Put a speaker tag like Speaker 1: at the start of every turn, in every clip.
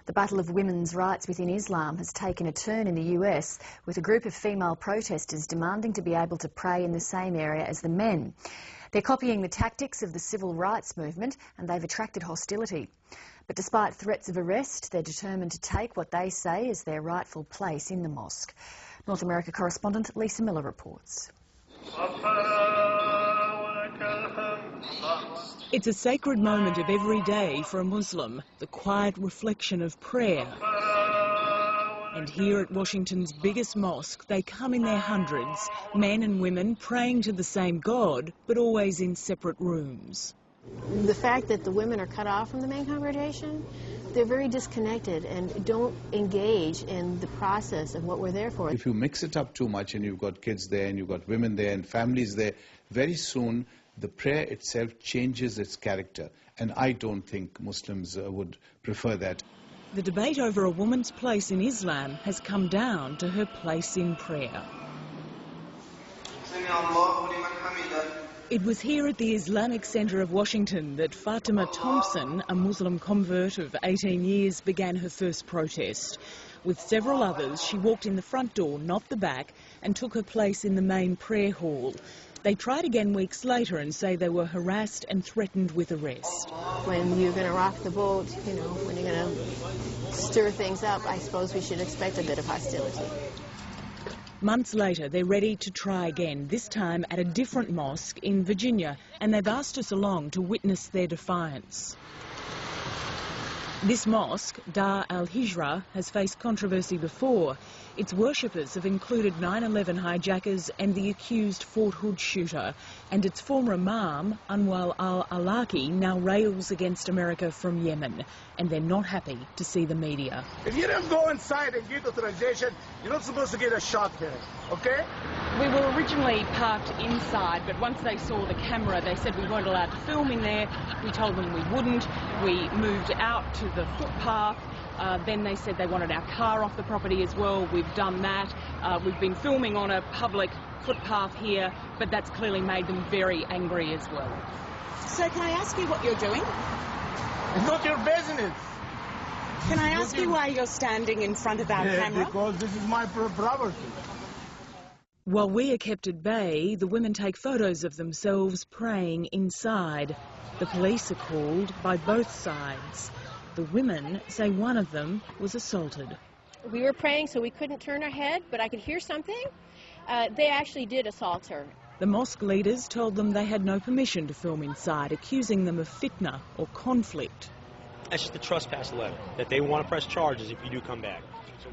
Speaker 1: The battle of women's rights within Islam has taken a turn in the US, with a group of female protesters demanding to be able to pray in the same area as the men. They're copying the tactics of the civil rights movement, and they've attracted hostility. But despite threats of arrest, they're determined to take what they say is their rightful place in the mosque. North America correspondent Lisa Miller reports.
Speaker 2: It's a sacred moment of every day for a Muslim, the quiet reflection of prayer. And here at Washington's biggest mosque, they come in their hundreds, men and women praying to the same God, but always in separate rooms.
Speaker 3: The fact that the women are cut off from the main congregation, they're very disconnected and don't engage in the process of what we're there for.
Speaker 4: If you mix it up too much and you've got kids there and you've got women there and families there, very soon the prayer itself changes its character, and I don't think Muslims would prefer that.
Speaker 2: The debate over a woman's place in Islam has come down to her place in prayer. It was here at the Islamic Centre of Washington that Fatima Thompson, a Muslim convert of 18 years, began her first protest. With several others, she walked in the front door, not the back, and took her place in the main prayer hall. They tried again weeks later and say they were harassed and threatened with arrest.
Speaker 3: When you're going to rock the boat, you know, when you're going to stir things up, I suppose we should expect a bit of hostility.
Speaker 2: Months later, they're ready to try again, this time at a different mosque in Virginia, and they've asked us along to witness their defiance. This mosque, Dar al-Hijra, has faced controversy before. Its worshippers have included 9/11 hijackers and the accused Fort Hood shooter, and its former imam, Anwar al-Awlaki, now rails against America from Yemen, and they're not happy to see the media.
Speaker 5: If you don't go inside and get authorization, you're not supposed to get a shot here, okay?
Speaker 6: We were originally parked inside, but once they saw the camera, they said we weren't allowed to film in there. We told them we wouldn't. We moved out to the footpath. Then they said they wanted our car off the property as well. We've done that. We've been filming on a public footpath here, but that's clearly made them very angry as well.
Speaker 7: So can I ask you what you're doing?
Speaker 5: It's not your business.
Speaker 7: Can I ask you why you're standing in front of our camera?
Speaker 5: Because this is my property.
Speaker 2: While we are kept at bay, the women take photos of themselves praying inside. The police are called by both sides. The women say one of them was assaulted.
Speaker 8: We were praying, so we couldn't turn our head, but I could hear something. They actually did assault her.
Speaker 2: The mosque leaders told them they had no permission to film inside, accusing them of fitna or conflict.
Speaker 9: That's just a trespass letter, that they want to press charges if you do come back.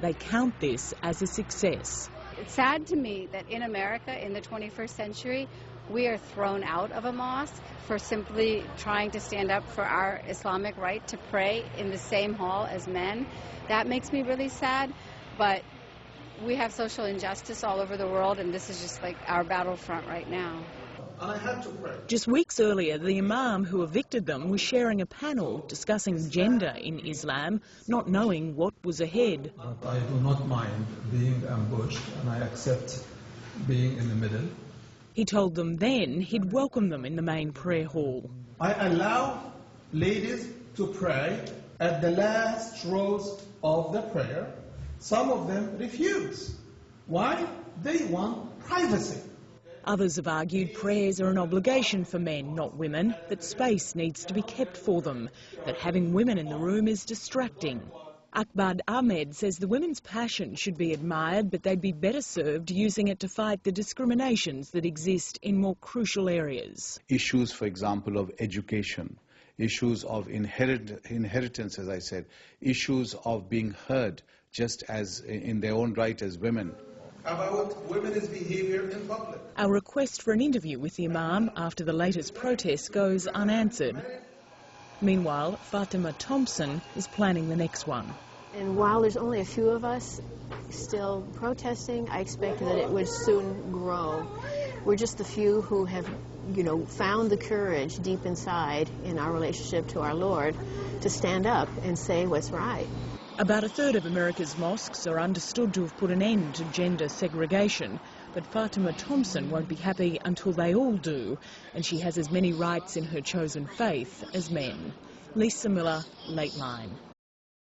Speaker 2: They count this as a success.
Speaker 10: It's sad to me that in America, in the 21st century, we are thrown out of a mosque for simply trying to stand up for our Islamic right to pray in the same hall as men. That makes me really sad, but we have social injustice all over the world, and this is just like our battlefront right now.
Speaker 5: And I had to pray.
Speaker 2: Just weeks earlier, the imam who evicted them was sharing a panel discussing gender in Islam, not knowing what was ahead.
Speaker 11: But I do not mind being ambushed, and I accept being in the middle.
Speaker 2: He told them then he'd welcome them in the main prayer hall.
Speaker 11: I allow ladies to pray at the last rows of the prayer. Some of them refuse. Why? They want privacy.
Speaker 2: Others have argued prayers are an obligation for men, not women, that space needs to be kept for them, that having women in the room is distracting. Akbar Ahmed says the women's passion should be admired, but they'd be better served using it to fight the discriminations that exist in more crucial areas.
Speaker 4: Issues, for example, of education, issues of inheritance, as I said, issues of being heard just as in their own right as women.
Speaker 11: About women's behaviour in public.
Speaker 2: Our request for an interview with the imam after the latest protest goes unanswered. Meanwhile, Fatima Thompson is planning the next one.
Speaker 3: And while there's only a few of us still protesting, I expect that it would soon grow. We're just the few who have, found the courage deep inside in our relationship to our Lord to stand up and say what's right.
Speaker 2: About a third of America's mosques are understood to have put an end to gender segregation, but Fatima Thompson won't be happy until they all do, and she has as many rights in her chosen faith as men. Lisa Miller, Lateline.